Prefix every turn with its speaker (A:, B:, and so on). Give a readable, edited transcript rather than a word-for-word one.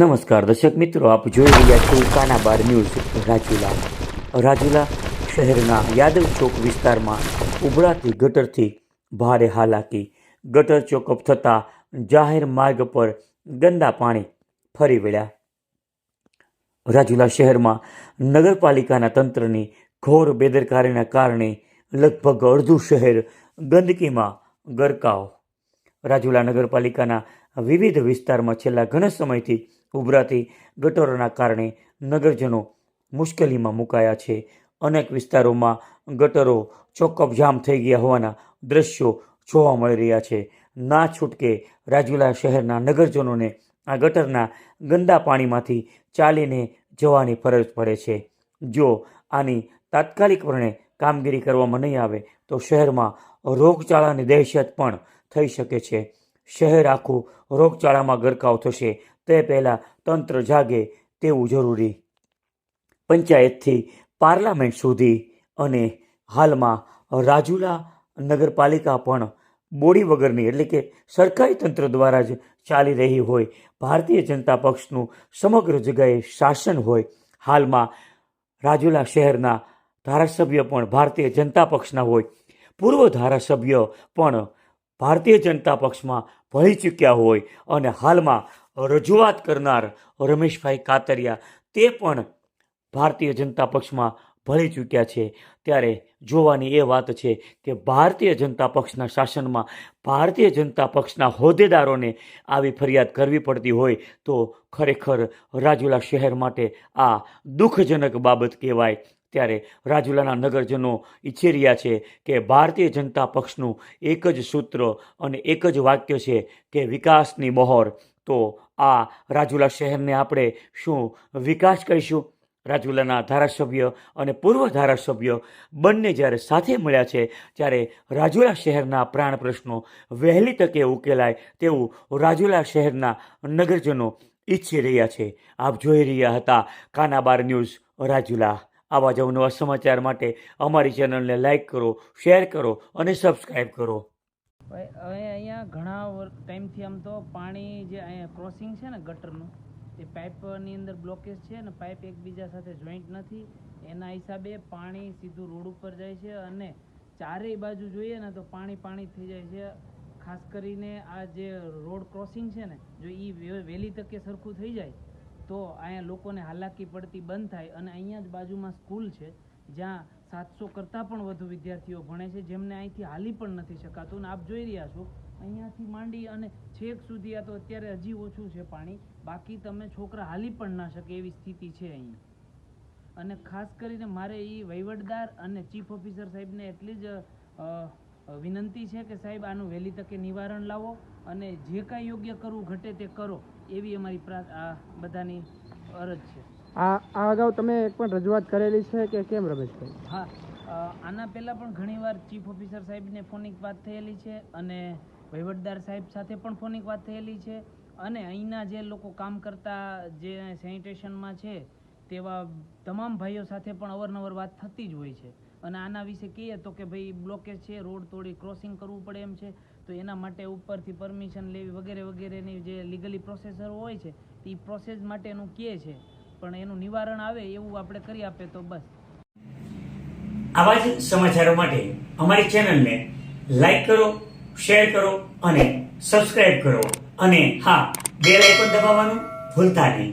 A: નમસ્કાર દર્શક મિત્રો, આપ જોઈ રહ્યા છો કાનાબાર ન્યૂઝ. રાજુલા શહેરના યાદવ ચોક વિસ્તારમાં ઉભરાતી ગટરથી ભારે હાલાકી. ગટર ચોકઅપ થતાં જાહેર માર્ગ પર ગંદા પાણી ફરી વળ્યા. રાજુલા શહેરમાં નગરપાલિકાના તંત્રની ઘોર બેદરકારીના કારણે લગભગ અડધું શહેર ગંદકીમાં ગરકાવ. રાજુલા નગરપાલિકાના વિવિધ વિસ્તારમાં છેલ્લા ઘણા સમયથી ઉભરાતી ગટરોના કારણે નગરજનો મુશ્કેલીમાં મુકાયા છે. અનેક વિસ્તારોમાં ગટરો ચોકઅપ જામ થઈ ગયા હોવાના દ્રશ્યો જોવા મળી રહ્યા છે. ના છૂટકે રાજુલા શહેરના નગરજનોને આ ગટરના ગંદા પાણીમાંથી ચાલીને જવાની ફરજ પડે છે. જો આની તાત્કાલિકપણે કામગીરી કરવામાં નહીં આવે તો શહેરમાં રોગચાળાની દહેશત પણ થઈ શકે છે. શહેર આખું રોગચાળામાં ગરકાવ થશે તે પહેલાં તંત્ર જાગે તેવું જરૂરી. પંચાયતથી પાર્લામેન્ટ સુધી અને હાલમાં રાજુલા નગરપાલિકા પણ બોડી વગરની એટલે કે સરકારી તંત્ર દ્વારા જ ચાલી રહી હોય. ભારતીય જનતા પક્ષનું સમગ્ર જગ્યાએ શાસન હોય. હાલમાં રાજુલા શહેરના ધારાસભ્ય પણ ભારતીય જનતા પક્ષના હોય. પૂર્વ ધારાસભ્ય પણ ભારતીય જનતા પક્ષમાં ભળી ચૂક્યા હોય અને હાલમાં રજૂઆત કરનાર રમેશભાઈ કાતરિયા તે પણ ભારતીય જનતા પક્ષમાં ભળી ચૂક્યા છે. ત્યારે જોવાની એ વાત છે કે ભારતીય જનતા પક્ષના શાસનમાં ભારતીય જનતા પક્ષના હોદ્દેદારોને આવી ફરિયાદ કરવી પડતી હોય તો ખરેખર રાજુલા શહેર માટે આ દુઃખજનક બાબત કહેવાય. ત્યારે રાજુલાના નગરજનો ઈચ્છી રહ્યા છે કે ભારતીય જનતા પક્ષનું એક જ સૂત્ર અને એક જ વાક્ય છે કે વિકાસની મહોર. તો આ રાજુલા શહેરને આપણે શું વિકાસ કહીશું? રાજુલાના ધારાસભ્ય અને પૂર્વ ધારાસભ્ય બંને જ્યારે સાથે મળ્યા છે ત્યારે રાજુલા શહેરના પ્રાણ પ્રશ્નો વહેલી તકે ઉકેલાય તેવું રાજુલા શહેરના નગરજનો ઈચ્છી રહ્યા છે. આપ જોઈ રહ્યા હતા કાનાબાર ન્યૂઝ રાજુલા. આવા જ અવનવા સમાચાર માટે અમારી ચેનલને લાઇક કરો, શેર કરો અને સબસ્ક્રાઈબ કરો.
B: હવે અહીંયા ઘણા ટાઈમથી આમ તો પાણી જે અહીંયા ક્રોસિંગ છે ને ગટરનું એ પાઇપની અંદર બ્લોકેજ છે ને પાઇપ એકબીજા સાથે જોઈન્ટ નથી. એના હિસાબે પાણી સીધું રોડ ઉપર જાય છે અને ચારેય બાજુ જોઈએ ને તો પાણી થઈ જાય છે. ખાસ કરીને આ જે રોડ ક્રોસિંગ છે ને જો એ વહેલી તકે સરખું થઈ જાય તો અહીંયા લોકોને હાલાકી પડતી બંધ થાય. અને અહીંયા જ બાજુમાં સ્કૂલ છે જ્યાં 700 કરતાં પણ વધુ વિદ્યાર્થીઓ ભણે છે જેમને અહીંથી હાલી પણ નથી શકાતું. ને આપ જોઈ રહ્યા છો અહીંયાથી માંડી અને છેક સુધી આ તો અત્યારે હજી ઓછું છે પાણી, બાકી તમે છોકરા હાલી પણ ના શકે એવી સ્થિતિ છે અહીંયા. અને ખાસ કરીને મારે એ વહીવટદાર અને ચીફ ઓફિસર સાહેબને એટલી જ વિનંતી છે કે સાહેબ આનું વહેલી તકે નિવારણ લાવો અને જે કાંઈ યોગ્ય કરવું ઘટે તે કરો એવી અમારી આ બધાની અરજ છે.
C: આ અગાઉ તમે એક પણ રજૂઆત કરેલી છે કે કેમ રમેશભાઈ?
B: હા, આના પહેલાં પણ ઘણીવાર ચીફ ઓફિસર સાહેબને ફોનિક વાત થયેલી છે અને વહીવટદાર સાહેબ સાથે પણ ફોનિક વાત થયેલી છે અને અહીંના જે લોકો કામ કરતા જે સેનિટેશનમાં છે તેવા તમામ ભાઈઓ સાથે પણ અવારનવાર વાત થતી જ હોય છે. અને આના વિશે કહીએ તો કે ભાઈ બ્લોકેજ છે, રોડ તોડી ક્રોસિંગ કરવું પડે એમ છે, તો એના માટે ઉપરથી પરમિશન લેવી વગેરે વગેરેની જે લીગલી પ્રોસેસર હોય છે એ પ્રોસેસ માટેનું કહે છે, પણ એનું નિવારણ આવે એવું આપણે કરી આપે તો બસ.
A: આવા જ સમાચારો માટે અમારી ચેનલને લાઈક કરો, શેર કરો અને સબસ્ક્રાઈબ કરો. અને હા, બેલ આઇકોન દબાવવાનું ભૂલતા નહીં.